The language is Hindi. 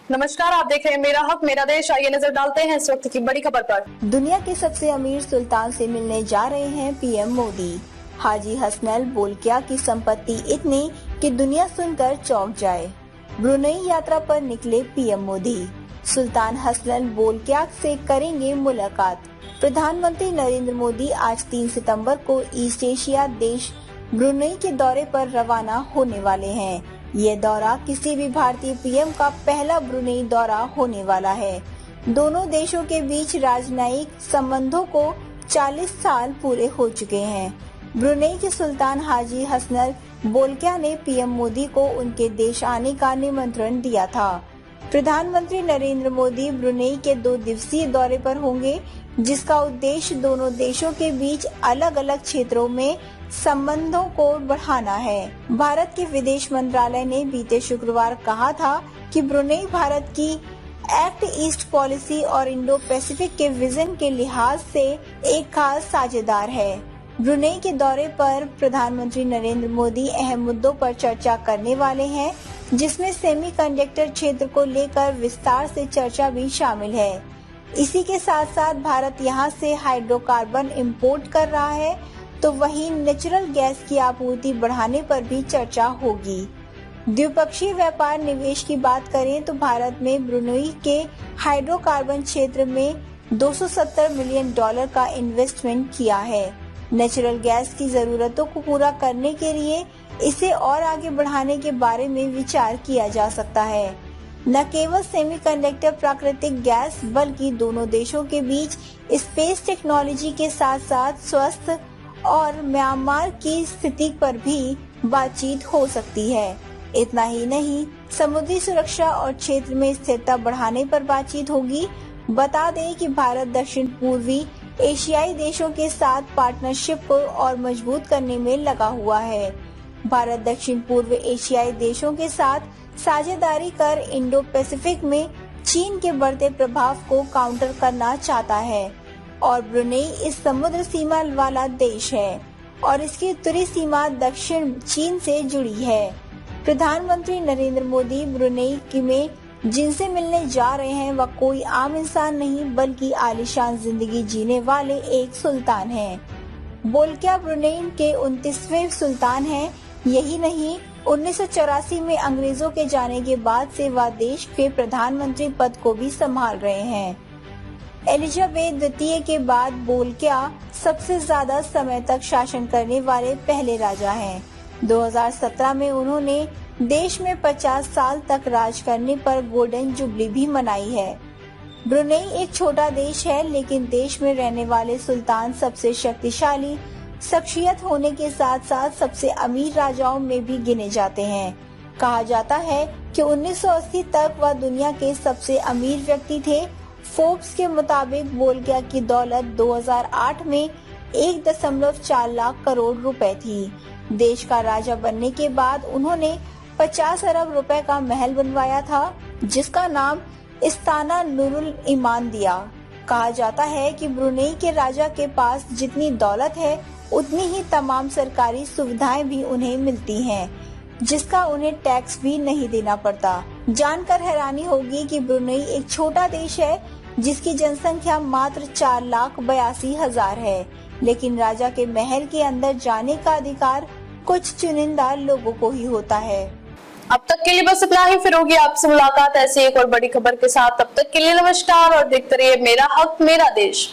नमस्कार, आप देख रहे हैं मेरा हक मेरा देश। आइए नजर डालते हैं इस वक्त की बड़ी खबर पर। दुनिया के सबसे अमीर सुल्तान से मिलने जा रहे हैं पीएम मोदी। हाजी हसनल बोल्किया की संपत्ति इतनी कि दुनिया सुनकर चौंक जाए। ब्रुनेई यात्रा पर निकले पीएम मोदी। सुल्तान हसनल बोल्किया से करेंगे मुलाकात। प्रधानमंत्री नरेंद्र मोदी आज 3 सितंबर को ईस्ट एशिया देश ब्रुनेई के दौरे पर रवाना होने वाले हैं। ये दौरा किसी भी भारतीय पीएम का पहला ब्रुनेई दौरा होने वाला है। दोनों देशों के बीच राजनयिक संबंधों को 40 साल पूरे हो चुके हैं। ब्रुनेई के सुल्तान हाजी हसनल बोल्किया ने पीएम मोदी को उनके देश आने का निमंत्रण दिया था। प्रधानमंत्री नरेंद्र मोदी ब्रुनेई के 2 दिवसीय दौरे पर होंगे, जिसका उद्देश्य दोनों देशों के बीच अलग अलग क्षेत्रों में संबंधों को बढ़ाना है। भारत के विदेश मंत्रालय ने बीते शुक्रवार कहा था कि ब्रुनेई भारत की एक्ट ईस्ट पॉलिसी और इंडो पैसिफिक के विजन के लिहाज से एक खास साझेदार है। ब्रुनेई के दौरे पर प्रधानमंत्री नरेंद्र मोदी अहम मुद्दों पर चर्चा करने वाले हैं, जिसमें सेमीकंडक्टर क्षेत्र को लेकर विस्तार से चर्चा भी शामिल है। इसी के साथ साथ भारत यहां से हाइड्रोकार्बन इंपोर्ट कर रहा है, तो वहीं नेचुरल गैस की आपूर्ति बढ़ाने पर भी चर्चा होगी। द्विपक्षीय व्यापार निवेश की बात करें तो भारत में ब्रुनेई के हाइड्रोकार्बन क्षेत्र में $270 मिलियन का इन्वेस्टमेंट किया है। नेचुरल गैस की जरूरतों को पूरा करने के लिए इसे और आगे बढ़ाने के बारे में विचार किया जा सकता है। न केवल सेमीकंडक्टर प्राकृतिक गैस बल्कि दोनों देशों के बीच स्पेस टेक्नोलॉजी के साथ साथ स्वास्थ्य और म्यांमार की स्थिति पर भी बातचीत हो सकती है। इतना ही नहीं, समुद्री सुरक्षा और क्षेत्र में स्थिरता बढ़ाने पर बातचीत होगी। बता दें कि भारत दक्षिण पूर्वी एशियाई देशों के साथ पार्टनरशिप को और मजबूत करने में लगा हुआ है। भारत दक्षिण पूर्व एशियाई देशों के साथ साझेदारी कर इंडो पैसिफिक में चीन के बढ़ते प्रभाव को काउंटर करना चाहता है और ब्रुनेई इस समुद्र सीमा वाला देश है और इसकी उत्तरी सीमा दक्षिण चीन से जुड़ी है। प्रधानमंत्री नरेंद्र मोदी ब्रुनेई में जिनसे मिलने जा रहे हैं वह कोई आम इंसान नहीं बल्कि आलीशान जिंदगी जीने वाले एक सुल्तान हैं। बोल्किया ब्रुनेई के 29वें सुल्तान हैं। यही नहीं, 1984 में अंग्रेजों के जाने के बाद से वह देश के प्रधानमंत्री पद को भी संभाल रहे हैं। एलिजाबेथ द्वितीय के बाद बोल्किया सबसे ज्यादा समय तक शासन करने वाले पहले राजा हैं। 2017 में उन्होंने देश में 50 साल तक राज करने पर गोल्डन जुबली भी मनाई है। ब्रुनेई एक छोटा देश है, लेकिन देश में रहने वाले सुल्तान सबसे शक्तिशाली शख्सियत होने के साथ साथ सबसे अमीर राजाओं में भी गिने जाते हैं। कहा जाता है कि 1980 तक वह दुनिया के सबसे अमीर व्यक्ति थे। फोर्ब्स के मुताबिक बोल्किया की दौलत 2008 में 1.4 लाख करोड़ रुपए थी। देश का राजा बनने के बाद उन्होंने 50 अरब रुपए का महल बनवाया था, जिसका नाम इस्ताना नूरुल ईमान दिया। कहा जाता है कि ब्रुनेई के राजा के पास जितनी दौलत है उतनी ही तमाम सरकारी सुविधाएं भी उन्हें मिलती हैं, जिसका उन्हें टैक्स भी नहीं देना पड़ता। जानकर हैरानी होगी कि ब्रुनेई एक छोटा देश है जिसकी जनसंख्या मात्र 4,82,000 है, लेकिन राजा के महल के अंदर जाने का अधिकार कुछ चुनिंदा लोगों को ही होता है। अब तक के लिए बस इतना ही। फिर होगी आपसे मुलाकात ऐसी एक और बड़ी खबर के साथ। तब तक के लिए नमस्कार और देखते रहिए मेरा हक मेरा देश।